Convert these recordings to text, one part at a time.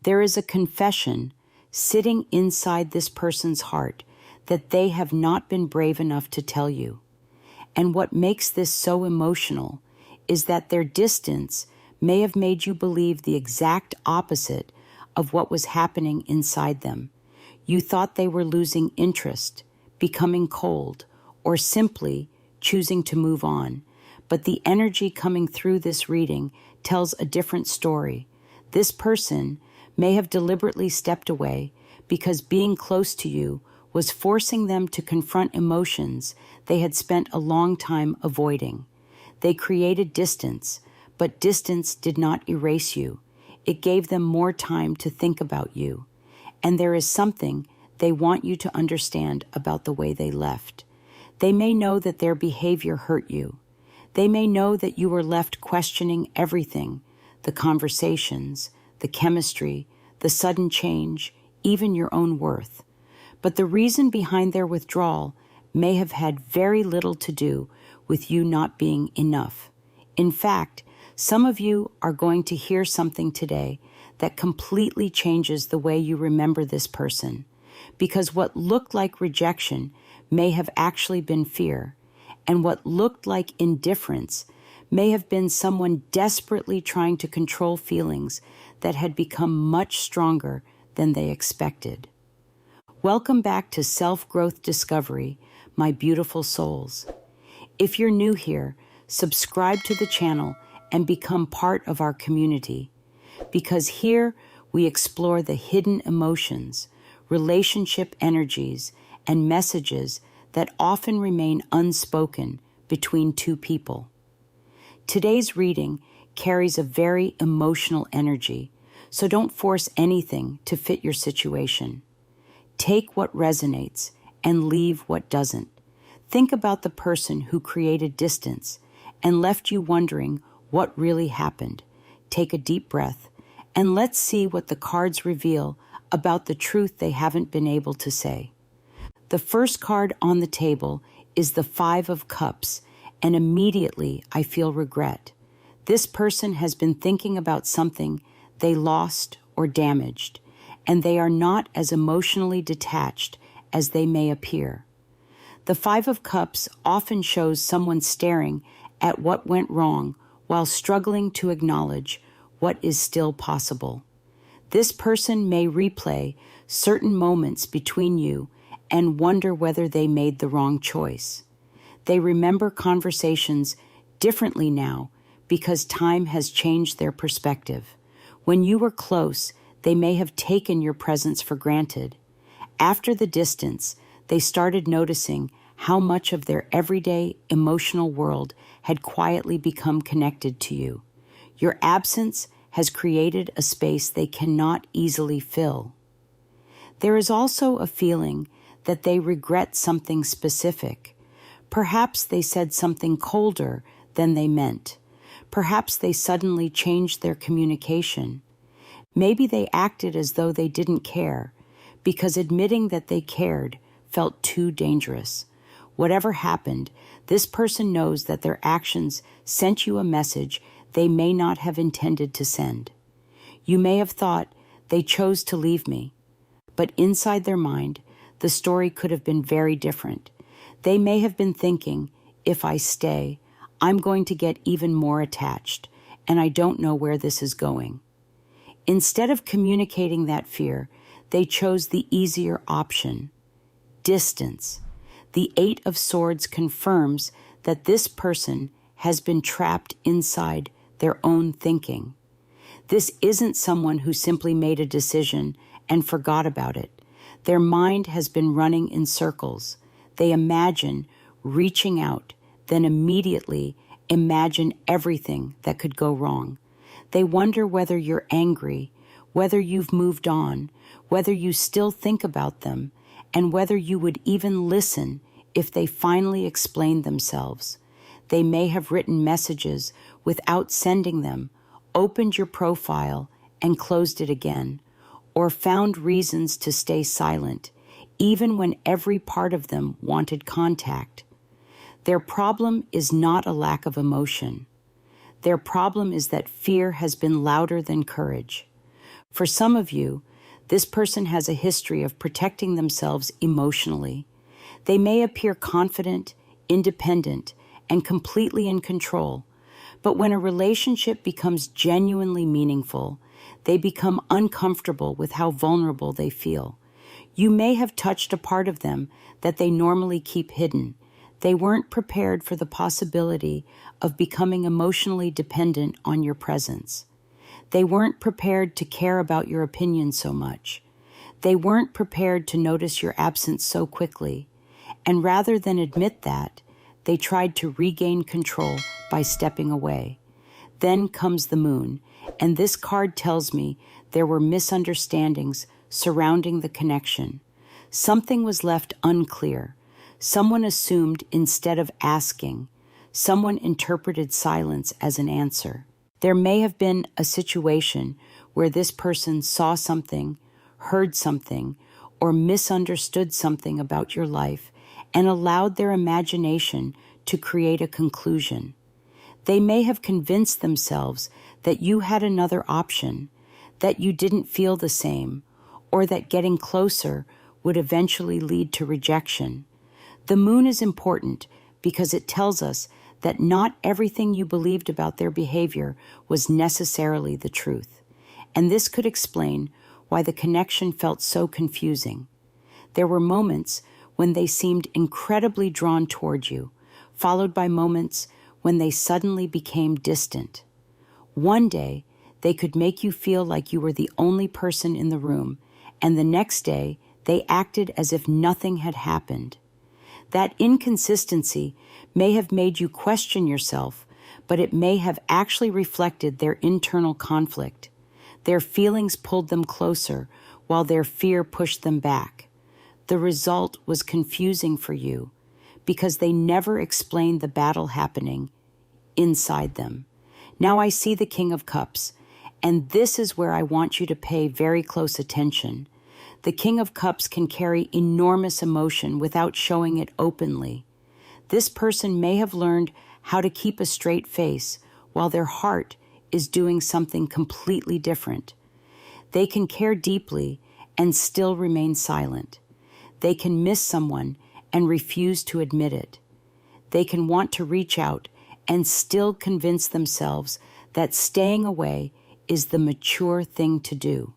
There is a confession sitting inside this person's heart that they have not been brave enough to tell you. And what makes this so emotional is that their distance may have made you believe the exact opposite of what was happening inside them. You thought they were losing interest, becoming cold, or simply choosing to move on. But the energy coming through this reading tells a different story. This person may have deliberately stepped away because being close to you was forcing them to confront emotions they had spent a long time avoiding. They created distance, but distance did not erase you. It gave them more time to think about you. And there is something they want you to understand about the way they left. They may know that their behavior hurt you. They may know that you were left questioning everything, the conversations, the chemistry, the sudden change, even your own worth. But the reason behind their withdrawal may have had very little to do with you not being enough. In fact, some of you are going to hear something today that completely changes the way you remember this person, because what looked like rejection may have actually been fear, and what looked like indifference may have been someone desperately trying to control feelings that had become much stronger than they expected. Welcome back to Self-Growth Discovery, my beautiful souls. If you're new here, subscribe to the channel and become part of our community, because here we explore the hidden emotions, relationship energies, and messages that often remain unspoken between two people. Today's reading carries a very emotional energy, so don't force anything to fit your situation. Take what resonates and leave what doesn't. Think about the person who created distance and left you wondering what really happened. Take a deep breath and let's see what the cards reveal about the truth they haven't been able to say. The first card on the table is the Five of Cups, and immediately I feel regret. This person has been thinking about something they lost or damaged, and they are not as emotionally detached as they may appear. The Five of Cups often shows someone staring at what went wrong while struggling to acknowledge what is still possible. This person may replay certain moments between you and wonder whether they made the wrong choice. They remember conversations differently now because time has changed their perspective. When you were close, they may have taken your presence for granted. After the distance, they started noticing how much of their everyday emotional world had quietly become connected to you. Your absence has created a space they cannot easily fill. There is also a feeling that they regret something specific. Perhaps they said something colder than they meant. Perhaps they suddenly changed their communication. Maybe they acted as though they didn't care, because admitting that they cared felt too dangerous. Whatever happened, this person knows that their actions sent you a message they may not have intended to send. You may have thought, they chose to leave me, but inside their mind, the story could have been very different. They may have been thinking, if I stay, I'm going to get even more attached, and I don't know where this is going. Instead of communicating that fear, they chose the easier option, distance. The Eight of Swords confirms that this person has been trapped inside their own thinking. This isn't someone who simply made a decision and forgot about it. Their mind has been running in circles. They imagine reaching out, then immediately imagine everything that could go wrong. They wonder whether you're angry, whether you've moved on, whether you still think about them, and whether you would even listen if they finally explained themselves. They may have written messages without sending them, opened your profile and closed it again, or found reasons to stay silent, even when every part of them wanted contact. Their problem is not a lack of emotion. Their problem is that fear has been louder than courage. For some of you, this person has a history of protecting themselves emotionally. They may appear confident, independent, and completely in control, but when a relationship becomes genuinely meaningful, they become uncomfortable with how vulnerable they feel. You may have touched a part of them that they normally keep hidden. They weren't prepared for the possibility of becoming emotionally dependent on your presence. They weren't prepared to care about your opinion so much. They weren't prepared to notice your absence so quickly. And rather than admit that, they tried to regain control by stepping away. Then comes the moon, and this card tells me there were misunderstandings surrounding the connection. Something was left unclear. Someone assumed instead of asking. Someone interpreted silence as an answer. There may have been a situation where this person saw something, heard something, or misunderstood something about your life and allowed their imagination to create a conclusion. They may have convinced themselves that you had another option, that you didn't feel the same, or that getting closer would eventually lead to rejection. The moon is important because it tells us that not everything you believed about their behavior was necessarily the truth. And this could explain why the connection felt so confusing. There were moments when they seemed incredibly drawn toward you, followed by moments when they suddenly became distant. One day, they could make you feel like you were the only person in the room, and the next day, they acted as if nothing had happened. That inconsistency may have made you question yourself, but it may have actually reflected their internal conflict. Their feelings pulled them closer, while their fear pushed them back. The result was confusing for you, because they never explained the battle happening inside them. Now I see the King of Cups, and this is where I want you to pay very close attention. The King of Cups can carry enormous emotion without showing it openly. This person may have learned how to keep a straight face while their heart is doing something completely different. They can care deeply and still remain silent. They can miss someone and refuse to admit it. They can want to reach out and still convince themselves that staying away is the mature thing to do.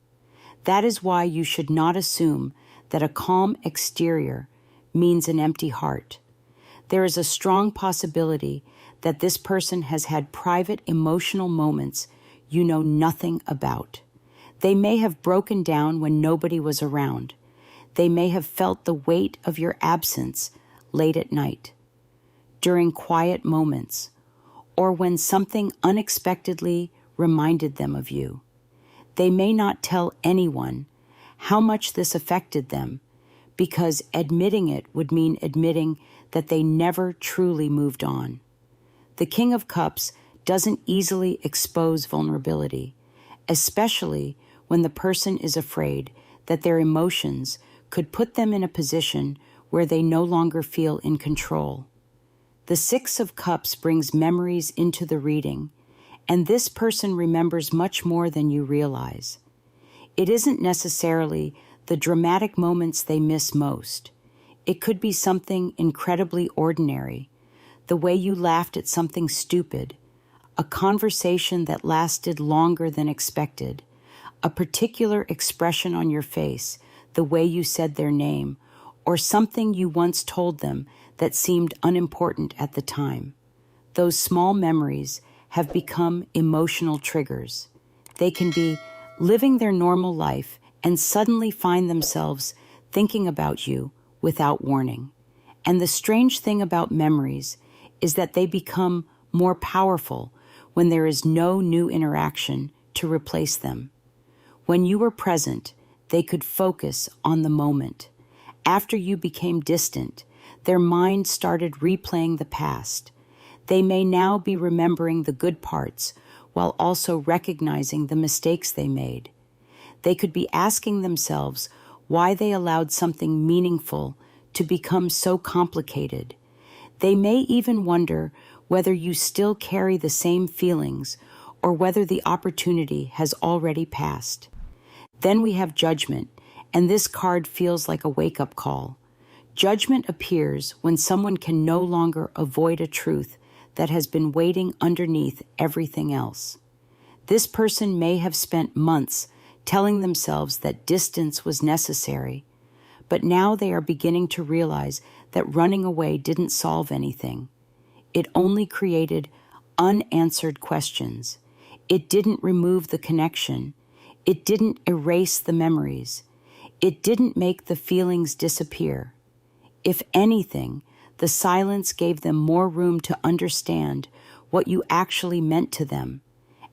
That is why you should not assume that a calm exterior means an empty heart. There is a strong possibility that this person has had private emotional moments you know nothing about. They may have broken down when nobody was around. They may have felt the weight of your absence late at night, during quiet moments, or when something unexpectedly reminded them of you. They may not tell anyone how much this affected them, because admitting it would mean admitting that they never truly moved on. The King of Cups doesn't easily expose vulnerability, especially when the person is afraid that their emotions could put them in a position where they no longer feel in control. The Six of Cups brings memories into the reading, and this person remembers much more than you realize. It isn't necessarily the dramatic moments they miss most. It could be something incredibly ordinary, the way you laughed at something stupid, a conversation that lasted longer than expected, a particular expression on your face, the way you said their name, or something you once told them that seemed unimportant at the time. Those small memories have become emotional triggers. They can be living their normal life and suddenly find themselves thinking about you without warning. And the strange thing about memories is that they become more powerful when there is no new interaction to replace them. When you were present, they could focus on the moment. After you became distant, their mind started replaying the past. They may now be remembering the good parts while also recognizing the mistakes they made. They could be asking themselves why they allowed something meaningful to become so complicated. They may even wonder whether you still carry the same feelings or whether the opportunity has already passed. Then we have judgment, and this card feels like a wake-up call. Judgment appears when someone can no longer avoid a truth that has been waiting underneath everything else. This person may have spent months telling themselves that distance was necessary, but now they are beginning to realize that running away didn't solve anything. It only created unanswered questions. It didn't remove the connection. It didn't erase the memories. It didn't make the feelings disappear. If anything, the silence gave them more room to understand what you actually meant to them,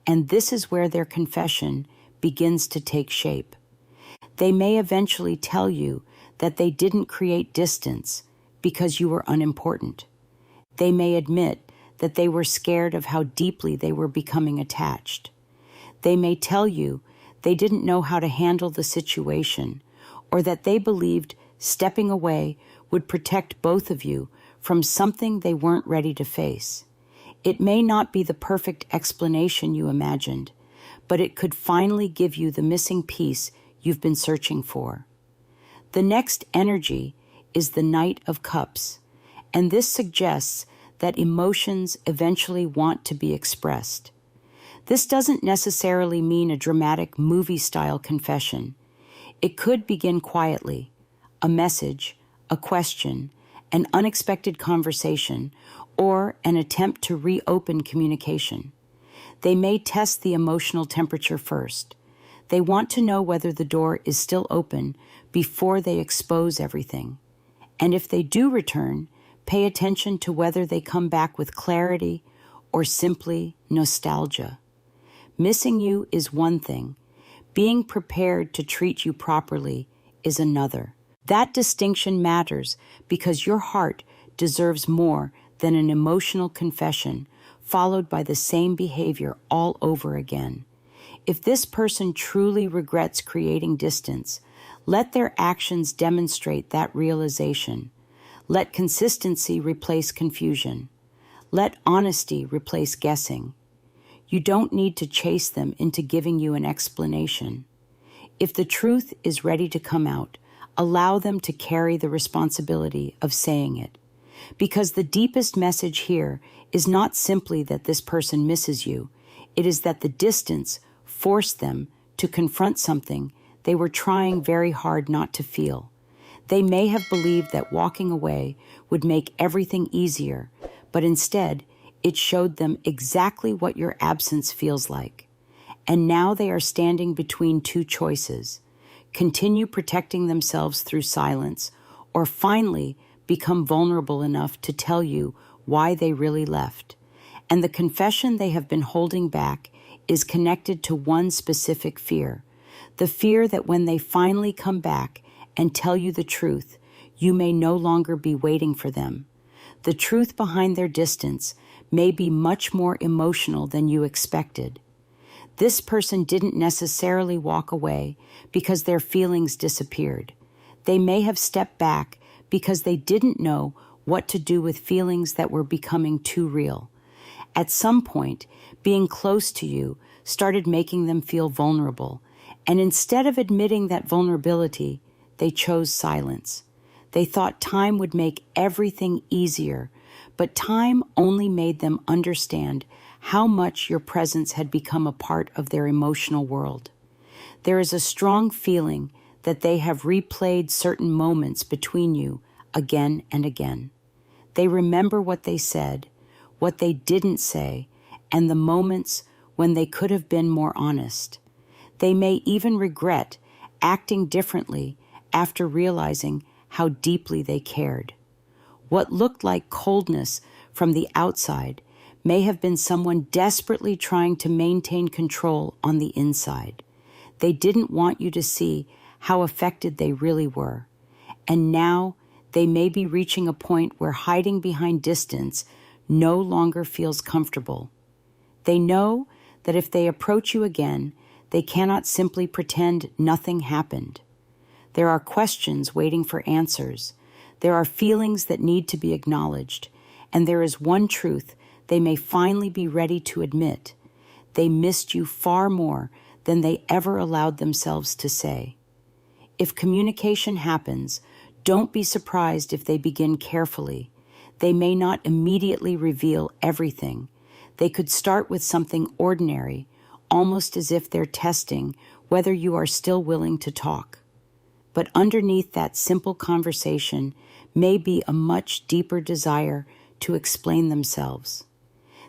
and this is where their confession begins to take shape. They may eventually tell you that they didn't create distance because you were unimportant. They may admit that they were scared of how deeply they were becoming attached. They may tell you they didn't know how to handle the situation, or that they believed stepping away would protect both of you from something they weren't ready to face. It may not be the perfect explanation you imagined, but it could finally give you the missing piece you've been searching for. The next energy is the Knight of Cups, and this suggests that emotions eventually want to be expressed. This doesn't necessarily mean a dramatic movie-style confession. It could begin quietly, a message, a question, an unexpected conversation, or an attempt to reopen communication. They may test the emotional temperature first. They want to know whether the door is still open before they expose everything. And if they do return, pay attention to whether they come back with clarity or simply nostalgia. Missing you is one thing. Being prepared to treat you properly is another. That distinction matters because your heart deserves more than an emotional confession followed by the same behavior all over again. If this person truly regrets creating distance, let their actions demonstrate that realization. Let consistency replace confusion. Let honesty replace guessing. You don't need to chase them into giving you an explanation. If the truth is ready to come out, allow them to carry the responsibility of saying it. Because the deepest message here is not simply that this person misses you, it is that the distance forced them to confront something they were trying very hard not to feel. They may have believed that walking away would make everything easier, but instead, it showed them exactly what your absence feels like. And now they are standing between two choices: continue protecting themselves through silence, or finally become vulnerable enough to tell you why they really left. And the confession they have been holding back is connected to one specific fear: the fear that when they finally come back and tell you the truth, you may no longer be waiting for them. The truth behind their distance may be much more emotional than you expected. This person didn't necessarily walk away because their feelings disappeared. They may have stepped back because they didn't know what to do with feelings that were becoming too real. At some point, being close to you started making them feel vulnerable, and instead of admitting that vulnerability, they chose silence. They thought time would make everything easier, but time only made them understand how much your presence had become a part of their emotional world. There is a strong feeling that they have replayed certain moments between you again and again. They remember what they said, what they didn't say, and the moments when they could have been more honest. They may even regret acting differently after realizing how deeply they cared. What looked like coldness from the outside may have been someone desperately trying to maintain control on the inside. They didn't want you to see how affected they really were. And now they may be reaching a point where hiding behind distance no longer feels comfortable. They know that if they approach you again, they cannot simply pretend nothing happened. There are questions waiting for answers. There are feelings that need to be acknowledged. And there is one truth they may finally be ready to admit. They missed you far more than they ever allowed themselves to say. If communication happens, don't be surprised if they begin carefully. They may not immediately reveal everything. They could start with something ordinary, almost as if they're testing whether you are still willing to talk. But underneath that simple conversation may be a much deeper desire to explain themselves.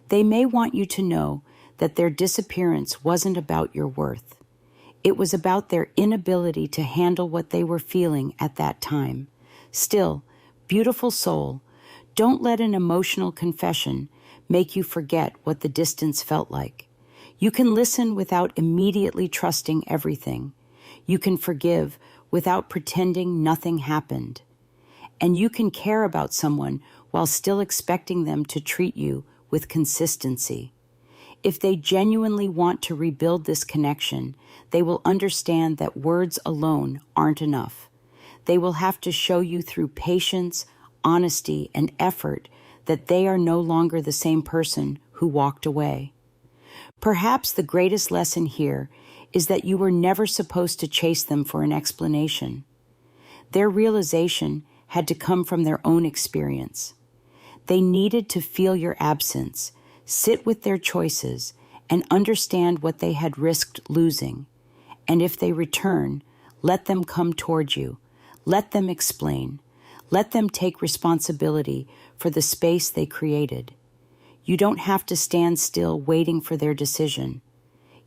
They may want you to know that their disappearance wasn't about your worth. It was about their inability to handle what they were feeling at that time. Still, beautiful soul, don't let an emotional confession make you forget what the distance felt like. You can listen without immediately trusting everything. You can forgive without pretending nothing happened. And you can care about someone while still expecting them to treat you with consistency. If they genuinely want to rebuild this connection, they will understand that words alone aren't enough. They will have to show you through patience, honesty, and effort that they are no longer the same person who walked away. Perhaps the greatest lesson here is that you were never supposed to chase them for an explanation. Their realization had to come from their own experience. They needed to feel your absence, sit with their choices, and understand what they had risked losing. And if they return, let them come toward you. Let them explain. Let them take responsibility for the space they created. You don't have to stand still waiting for their decision.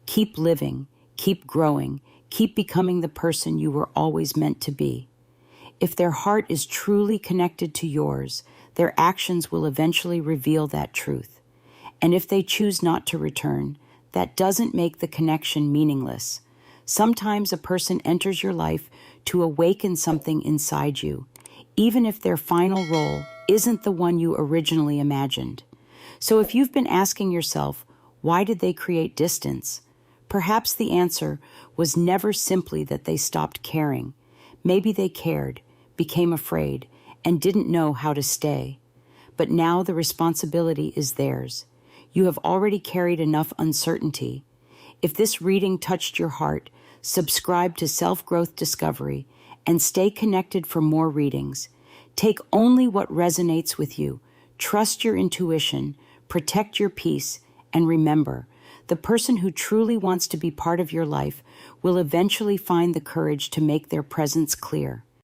Keep living, keep growing, keep becoming the person you were always meant to be. If their heart is truly connected to yours, their actions will eventually reveal that truth. And if they choose not to return, that doesn't make the connection meaningless. Sometimes a person enters your life to awaken something inside you, even if their final role isn't the one you originally imagined. So if you've been asking yourself, why did they create distance? Perhaps the answer was never simply that they stopped caring. Maybe they cared, became afraid, and didn't know how to stay. But now the responsibility is theirs. You have already carried enough uncertainty. If this reading touched your heart, subscribe to Self-Growth Discovery and stay connected for more readings. Take only what resonates with you. Trust your intuition, protect your peace, and remember, the person who truly wants to be part of your life will eventually find the courage to make their presence clear.